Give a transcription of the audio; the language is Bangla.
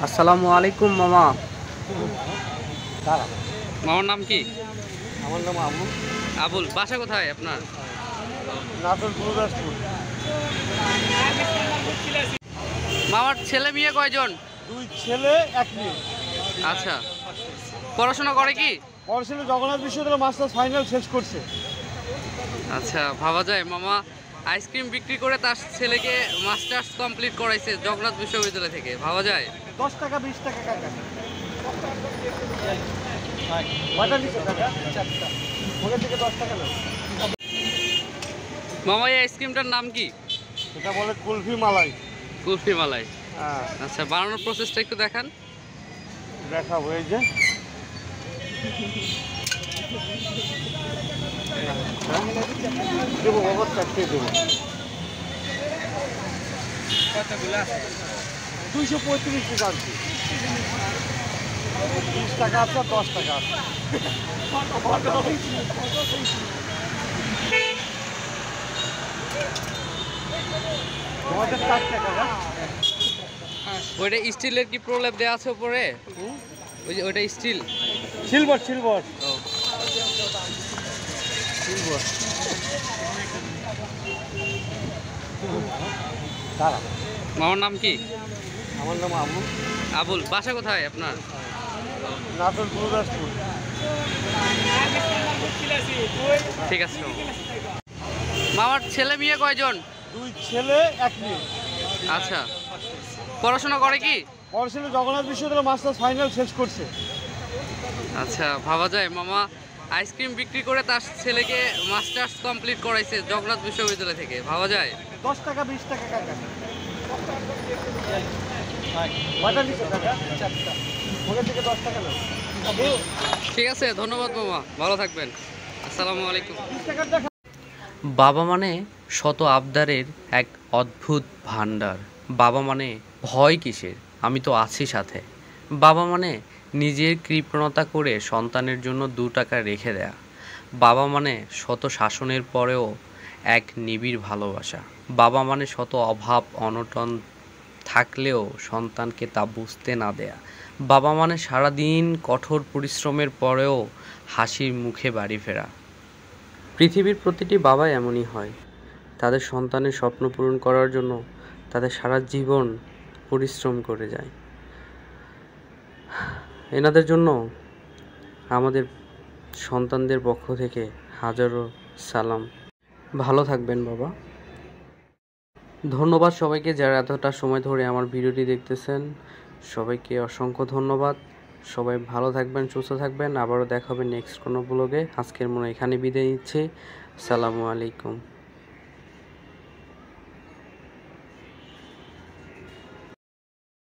আসসালামু আলাইকুম মামা। মামার নাম কি? আমার নাম আবুল। আবুল, বাসা কোথায় আপনার? নাটোর গুরুদাসপুর। মামার ছেলে মেয়ে কয়জন? 2 ছেলে 1 মেয়ে। আচ্ছা, পড়াশোনা করে কি? পড়াশোনা জগন্নাথ বিশ্ববিদ্যালয় মাস্টার্স ফাইনাল শেষ করছে। আচ্ছা, ভাবা যায় মামা আইসক্রিম বিক্রি করে তার ছেলেকে মাস্টার্স কমপ্লিট করাইছে জগন্নাথ বিশ্ববিদ্যালয় থেকে। ভাবা যায়? 10 টাকা 20 টাকা কাকা। কয়টা নিচ্ছে কাকা? 4টা। ওখান থেকে 10 টাকা নাও। মামা এই আইসক্রিমটার নাম কি? এটা বলে কুলফি মালাই। কুলফি মালাই। হ্যাঁ, আচ্ছা, বানানোর প্রসেসটা একটু দেখান। দেখাবো। এই যে দেবো বাবা, 4টে দেবো। 235 টাকা আনছি। 20 টাকা আছে, 10 টাকা আছে। তোমাদের 4 টাকা না? ওইটা স্টিলের কি প্রলেপ দেওয়া আছে উপরে? ওই যে ওইটা স্টিল? Silver silver. দাঁড়া, মামার নাম কি? আমার নাম আবুল। আবুল, বাসা কোথায় আপনার? নাটোর গুরুদাসপুর। ঠিক আছে মামা। মামার ছেলে মেয়ে কয়জন? 2 ছেলে 1 মেয়ে। আচ্ছা, পড়াশোনা করে কি? পড়াশোনা জগন্নাথ বিশ্ববিদ্যালয় মাস্টার্স ফাইনাল শেষ করছে। আচ্ছা, ভাবা যায় মামা আইসক্রিম বিক্রি করে তার ছেলেকে মাস্টার্স কমপ্লিট করাইছে জগন্নাথ বিশ্ববিদ্যালয় থেকে। ভাবা যায়? 10 টাকা 20 টাকা কাকা। কয়টা নিচ্ছে কাকা? 4টা। ওখান থেকে 10 টাকা নাও। ঠিক আছে, ধন্যবাদ মামা, ভালো থাকবেন। আসসালামু আলাইকুম। 20 টাকার দেখা। বাবা মানে শত আবদারের এক অদ্ভুত ভান্ডার। বাবা মানে ভয় কিসের, আমি তো আছি সাথে। বাবা মানে নিজের কৃপণতা করে সন্তানের জন্য 2 টাকা রেখে দেয়া। বাবা মানে শত শাসনের পরেও এক নিবিড় ভালোবাসা। বাবা মানে শত অভাব অনটন থাকলেও সন্তানকে তা বুঝতে না দেয়া। বাবা মানে সারাদিন কঠোর পরিশ্রমের পরেও হাসির মুখে বাড়ি ফেরা। পৃথিবীর প্রতিটি বাবা এমনই হয়, তাদের সন্তানের স্বপ্ন পূরণ করার জন্য তাদের সারা জীবন পরিশ্রম করে যায়। এনাদের জন্য আমাদের সন্তানদের পক্ষ থেকে হাজারো সালাম। ভালো থাকবেন বাবা। ধন্যবাদ সবাইকে যারা এতটা সময় ধরে আমার ভিডিওটি দেখতেছেন। সবাইকে অসংখ্য ধন্যবাদ। সবাই ভালো থাকবেন, সুস্থ থাকবেন। আবারও দেখা হবে নেক্সট কোনো ব্লগে। আজকের মনে এখানে বিদায় নিচ্ছি। আসসালামু আলাইকুম।